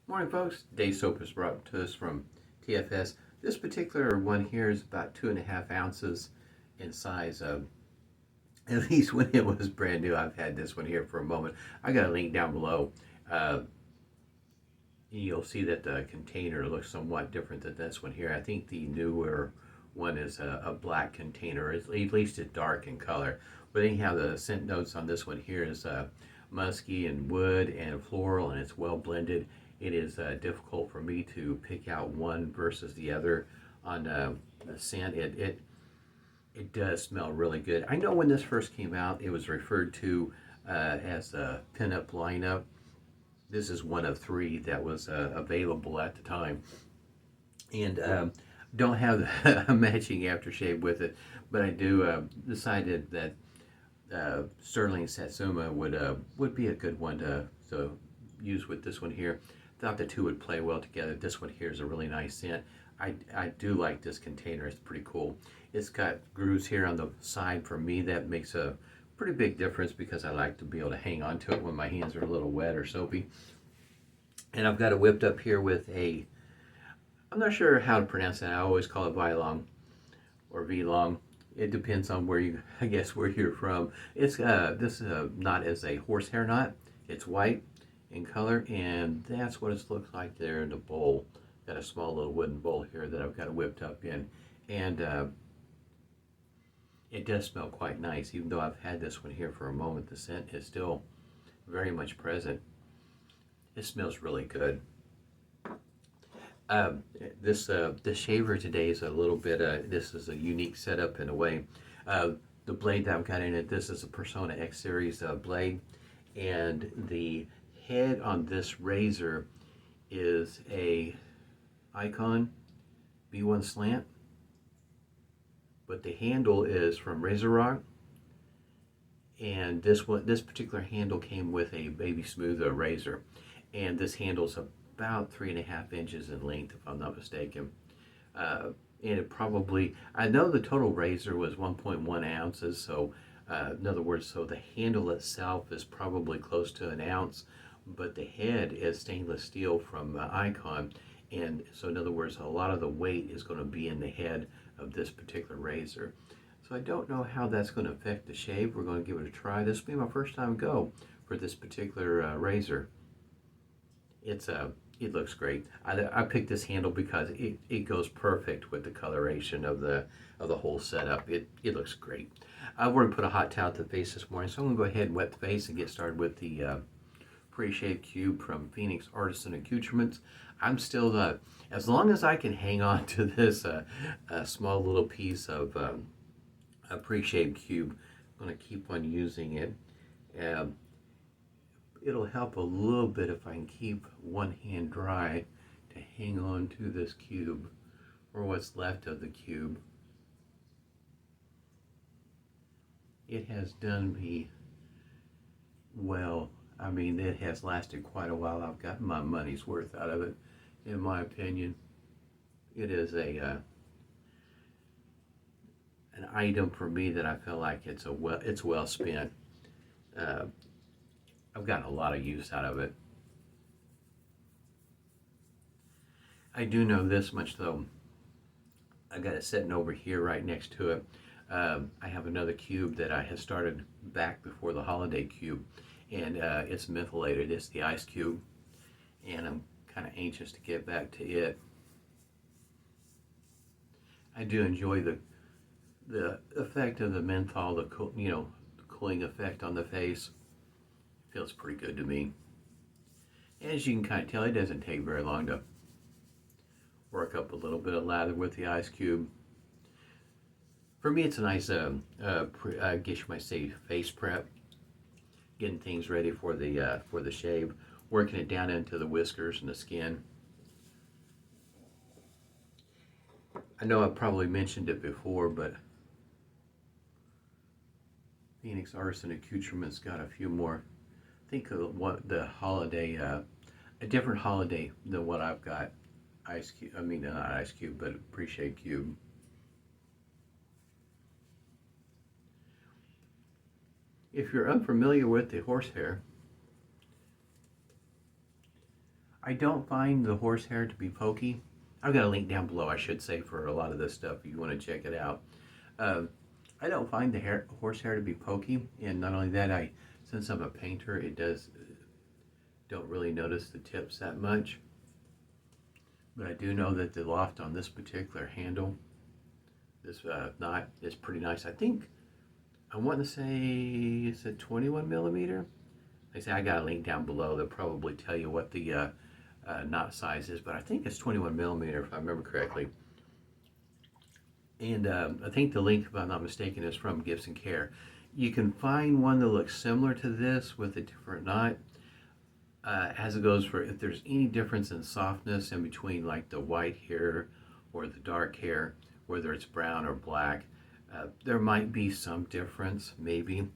Morning, folks. Today's soap is brought to us from TFS. This particular one here is about 2.5 ounces in size. At least when it was brand new, I've had this one here for a moment. I got a link down below. Uh, you'll see that the container looks somewhat different than this one here. I think the newer one is a black container. At least it's dark in color. But anyhow, the scent notes on this one here is musky and wood and floral, and it's well blended. It is difficult for me to pick out one versus the other on the scent. It does smell really good. I know when this first came out, it was referred to as a pinup lineup. This is one of three that was available at the time, and don't have a matching aftershave with it, but I do decided that Stirling Satsuma would be a good one to use with this one here. Thought the two would play well together. This one here is a really nice scent. I do like this container. It's pretty cool. It's got grooves here on the side. For me, that makes a pretty big difference because I like to be able to hang on to it when my hands are a little wet or soapy. And I've got it whipped up here with I'm not sure how to pronounce that. I always call it Vie Long or Vie Long. It depends on I guess where you're from. It's this is knot is a horsehair knot. It's white in color, and that's what it looks like there in the bowl. Got a small little wooden bowl here that I've got it whipped up in, and it does smell quite nice. Even though I've had this one here for a moment, the scent is still very much present. It smells really good. This shaver today is a little bit. This is a unique setup in a way. The blade that I've got in it. This is a Personna X series blade, and the head on this razor is a iKon B1 Slant, but the handle is from RazoRock, and this particular handle came with a Baby Smooth razor, and this handle's about 3.5 inches in length, if I'm not mistaken. And it probably, I know the total razor was 1.1 ounces, so in other words, so the handle itself is probably close to an ounce, but the head is stainless steel from iKon, and so in other words, a lot of the weight is going to be in the head of this particular razor. So I don't know how that's going to affect the shave. We're going to give it a try. This will be my first time go for this particular razor. It looks great. I picked this handle because it goes perfect with the coloration of the whole setup. It looks great. We're going to put a hot towel to the face this morning, so I'm going to go ahead and wet the face and get started with the Preshave cube from Phoenix Artisan Accoutrements. I'm still, as long as I can hang on to this small little piece of a Preshave cube, I'm going to keep on using it. It'll help a little bit if I can keep one hand dry to hang on to this cube, or what's left of the cube. It has done me well. I mean, it has lasted quite a while. I've gotten my money's worth out of it, in my opinion. It is an item for me that I feel like it's well spent. I've gotten a lot of use out of it. I do know this much though. I got it sitting over here right next to it. I have another cube that I had started back before the Holliday cube, and it's methylated. It's the ice cube, and I'm kind of anxious to get back to it. I do enjoy the effect of the menthol, the cooling effect on the face. Feels pretty good to me. As you can kind of tell, it doesn't take very long to work up a little bit of lather with the ice cube. For me, it's a nice, I guess you might say, face prep. Getting things ready for the shave, working it down into the whiskers and the skin. I know I've probably mentioned it before, but Phoenix Artisan Accoutrements got a few more. I think what the Holliday, a different Holliday than what I've got. Ice cube. I mean, not ice cube, but Preshave cube. If you're unfamiliar with the horsehair, I don't find the horsehair to be pokey. I've got a link down below, I should say, for a lot of this stuff if you want to check it out. Uh, I don't find the horsehair to be pokey, and not only that, since I'm a painter, don't really notice the tips that much. But I do know that the loft on this particular handle, this knot, is pretty nice. I want to say it's a 21 millimeter. Like I say, I got a link down below that'll probably tell you what the knot size is, but I think it's 21 millimeter if I remember correctly. And I think the link, if I'm not mistaken, is from Gibson Care. You can find one that looks similar to this with a different knot. As it goes for, if there's any difference in softness in between like the white hair or the dark hair, whether it's brown or black, there might be some difference, maybe.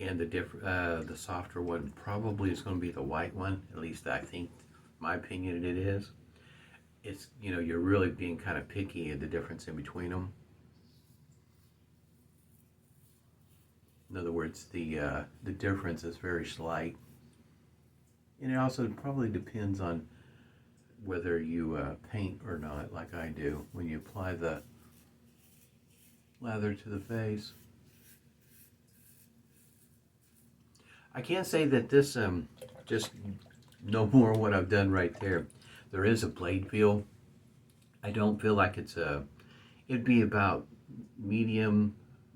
And the softer one probably is going to be the white one. At least I think, my opinion, it is. It's, you know, you're really being kind of picky at the difference in between them. In other words, the difference is very slight. And it also probably depends on whether you paint or not, like I do, when you apply the lather to the face. I can't say that this, just no more what I've done right there. There is a blade feel. I don't feel like it'd be about medium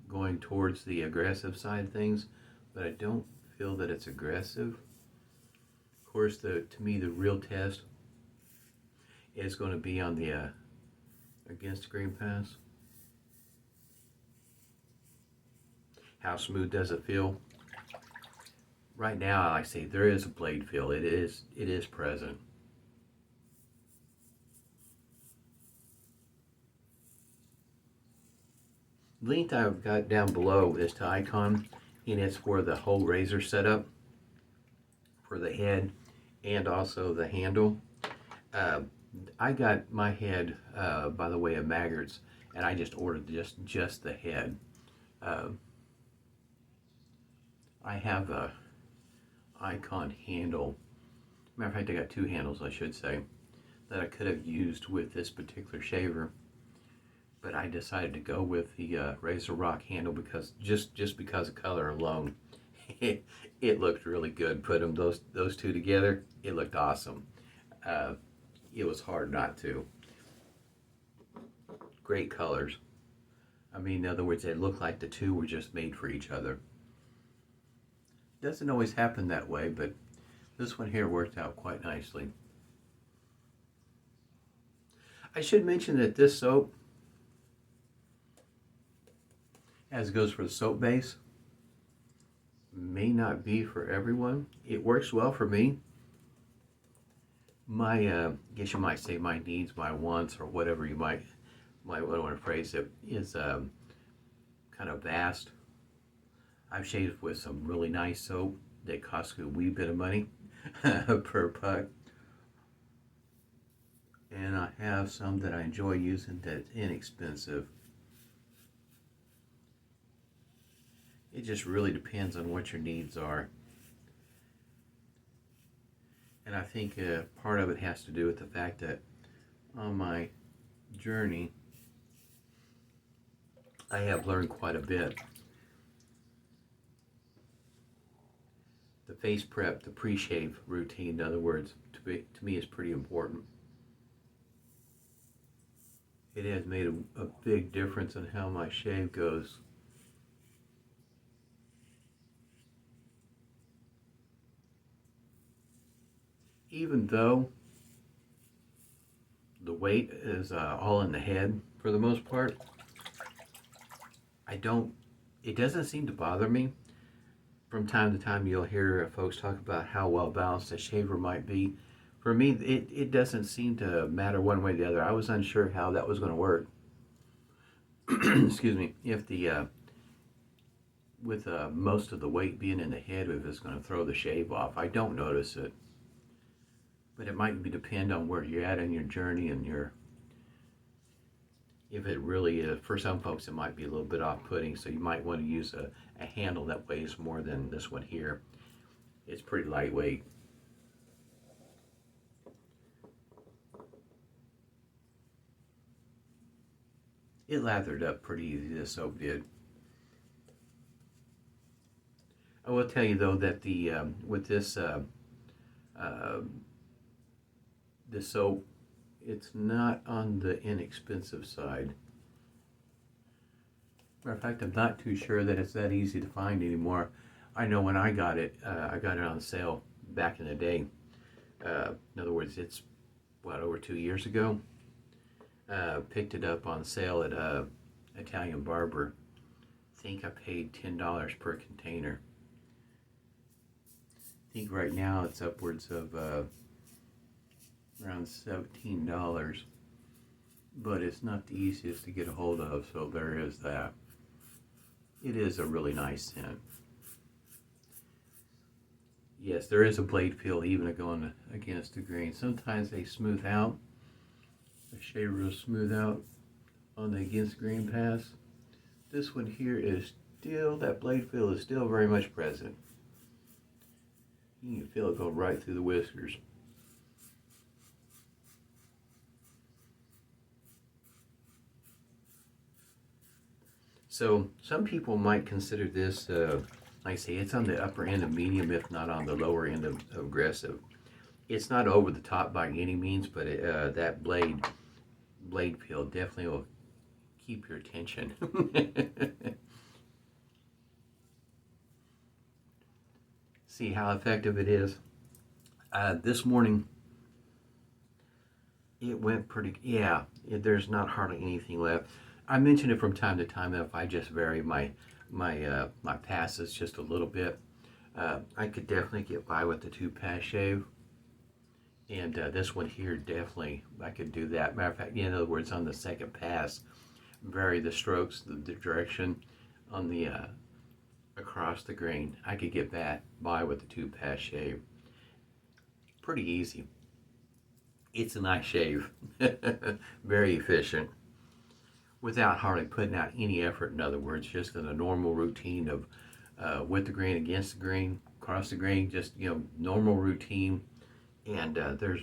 going towards the aggressive side of things, but I don't feel that it's aggressive. Of course, to me, the real test is going to be on the against green pass. How smooth does it feel? Right now, like I say, there is a blade feel. It is present. Link I've got down below is to iKon, and it's for the whole razor setup for the head and also the handle. I got my head by the way of maggots, and I just ordered just the head. I have a iKon handle. Matter of fact, I got two handles, I should say, that I could have used with this particular shaver, but I decided to go with the RazoRock handle because just because of color alone, it looked really good. Put those two together, it looked awesome. It was hard not to. Great colors. I mean, in other words, it looked like the two were just made for each other. Doesn't always happen that way, but this one here worked out quite nicely. I should mention that this soap, as it goes for the soap base, may not be for everyone. It works well for me. My, I guess you might say my needs, my wants, or whatever you might want to phrase it, is kind of vast. I've shaved with some really nice soap that costs a wee bit of money per puck. And I have some that I enjoy using that's inexpensive. It just really depends on what your needs are. And I think part of it has to do with the fact that on my journey, I have learned quite a bit. The face prep, the pre-shave routine, in other words, to me is pretty important. It has made a big difference in how my shave goes. Even though the weight is all in the head for the most part, it doesn't seem to bother me. From time to time you'll hear folks talk about how well balanced a shaver might be. For me, it doesn't seem to matter one way or the other. I was unsure how that was going to work. Excuse me. If with most of the weight being in the head, if it's going to throw the shave off, I don't notice it. But it might depend on where you're at in your journey and if it really is. For some folks, it might be a little bit off-putting, so you might want to use a handle that weighs more than this one here. It's pretty lightweight. It lathered up pretty easy, this soap did. I will tell you though that the with uh, this soap, it's not on the inexpensive side. Matter of fact, I'm not too sure that it's that easy to find anymore. I know when I got it on sale back in the day. In other words, it's what, over 2 years ago. Picked it up on sale at Italian Barber. I think I paid $10 per container. I think right now it's upwards of around $17, but it's not the easiest to get a hold of, so there is that. It is a really nice scent. Yes, there is a blade feel even going against the grain. Sometimes they smooth out. The shaver will smooth out on the against grain pass. This one here is still, that blade feel is still very much present. You can feel it go right through the whiskers. So some people might consider this, like I say, it's on the upper end of medium, if not on the lower end of aggressive. It's not over the top by any means, but that blade feel definitely will keep your attention. See how effective it is. This morning, it went pretty, yeah, there's not hardly anything left. I mention it from time to time that if I just vary my passes just a little bit, I could definitely get by with the 2-pass shave. And this one here, definitely, I could do that. Matter of fact, in other words, on the second pass, vary the strokes, the direction on the across the grain. I could get by with the 2-pass shave. Pretty easy. It's a nice shave. Very efficient. Without hardly putting out any effort, in other words, just in a normal routine of with the grain, against the grain, across the grain, just, normal routine. And there's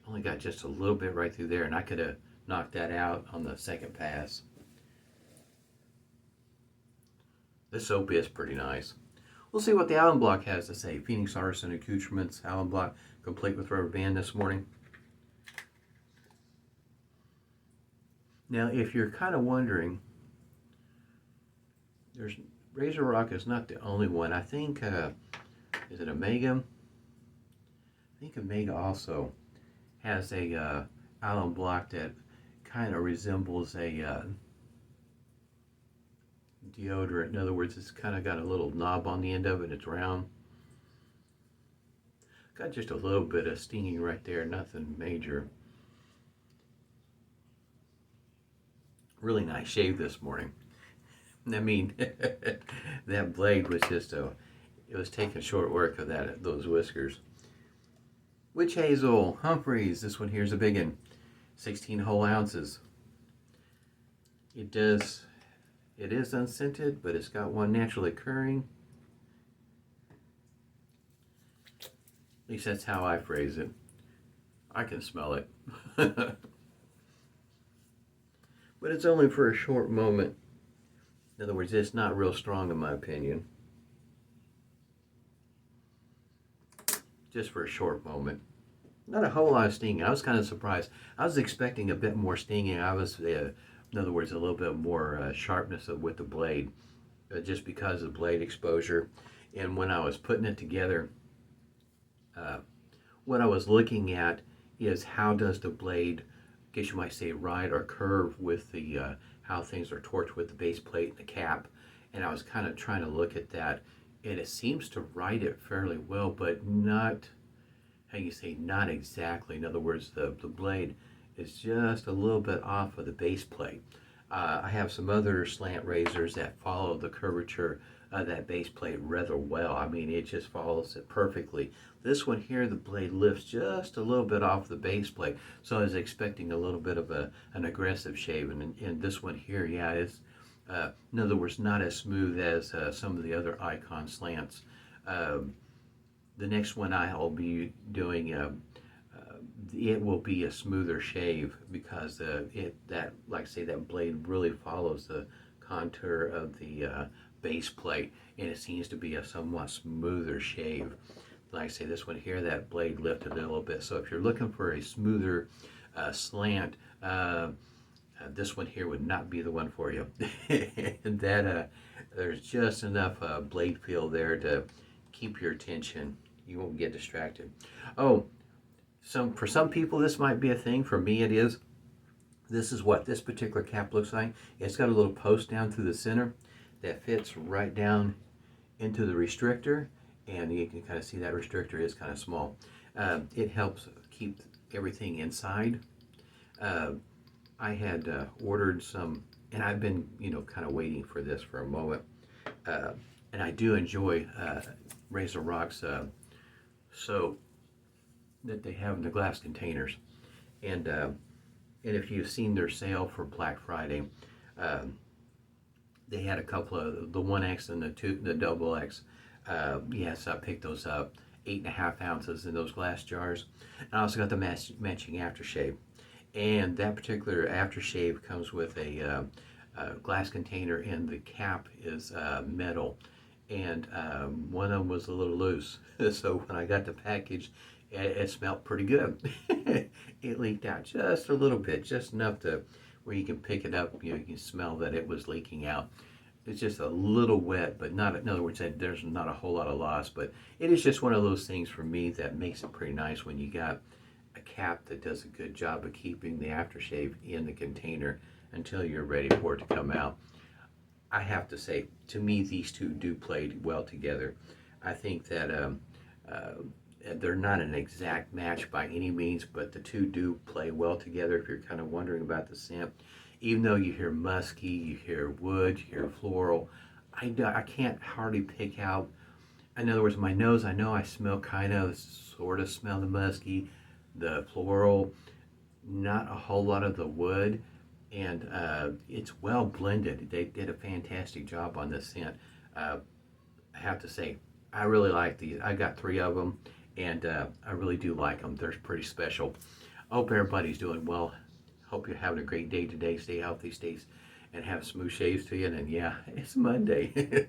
only got just a little bit right through there, and I could have knocked that out on the second pass. This soap is pretty nice. We'll see what the alum block has to say. Phoenix Artisan Accoutrements alum block, complete with rubber band this morning. Now, if you're kind of wondering, RazoRock is not the only one. I think, is it Omega? I think Omega also has a alum block that kind of resembles a deodorant. In other words, it's kind of got a little knob on the end of it. It's round. Got just a little bit of stinging right there. Nothing major. Really nice shave this morning. I mean, that blade was just it was taking short work of those whiskers. Witch hazel, Humphreys. This one here's a big one. 16 whole ounces. It is unscented, but it's got one naturally occurring. At least that's how I phrase it. I can smell it. But it's only for a short moment. In other words, it's not real strong in my opinion. Just for a short moment. Not a whole lot of stinging. I was kind of surprised. I was expecting a bit more stinging. I was, in other words, a little bit more sharpness with the blade, just because of blade exposure. And when I was putting it together, what I was looking at is how does the blade, I guess you might say, ride or curve with the how things are torqued with the base plate and the cap. And I was kind of trying to look at that, and it seems to ride it fairly well, but not, how you say, not exactly. In other words, the blade is just a little bit off of the base plate. I have some other slant razors that follow the curvature of that base plate rather well. I mean, it just follows it perfectly. This one here, the blade lifts just a little bit off the base plate, so I was expecting a little bit of an aggressive shave, and this one here, yeah, it's, in other words, not as smooth as some of the other iKon slants. The next one I'll be doing it will be a smoother shave because like I say, that blade really follows the contour of the base plate, and it seems to be a somewhat smoother shave. Like I say, this one here, that blade lifted a little bit. So if you're looking for a smoother slant, this one here would not be the one for you. And that there's just enough blade feel there to keep your attention. You won't get distracted. Oh, for some people this might be a thing. For me it is. This is what this particular cap looks like. It's got a little post down through the center that fits right down into the restrictor, and you can kind of see that restrictor is kind of small. It helps keep everything inside. I had ordered some, and I've been, kind of waiting for this for a moment. And I do enjoy RazoRock's soap that they have in the glass containers. And if you've seen their sale for Black Friday, they had a couple of the 1X and the double X. Yes, I picked those up, 8.5 ounces in those glass jars. And I also got the matching aftershave. And that particular aftershave comes with a glass container, and the cap is metal. And one of them was a little loose. So when I got the package, it smelled pretty good. It leaked out just a little bit, just enough to where you can pick it up. You can smell that it was leaking out. It's just a little wet, but not, in other words, there's not a whole lot of loss. But it is just one of those things for me that makes it pretty nice when you got a cap that does a good job of keeping the aftershave in the container until you're ready for it to come out. I have to say, to me, these two do play well together. I think that they're not an exact match by any means, but the two do play well together if you're kind of wondering about the scent. Even though you hear musky, you hear wood, you hear floral, I can't hardly pick out. In other words, my nose, I know I smell sort of smell the musky, the floral, not a whole lot of the wood, and it's well blended. They did a fantastic job on this scent. I have to say, I really like these. I got 3 of them, and I really do like them. They're pretty special. I hope everybody's doing well. Hope you're having a great day today. Stay healthy, and have smooth shaves to you. And yeah, it's Monday.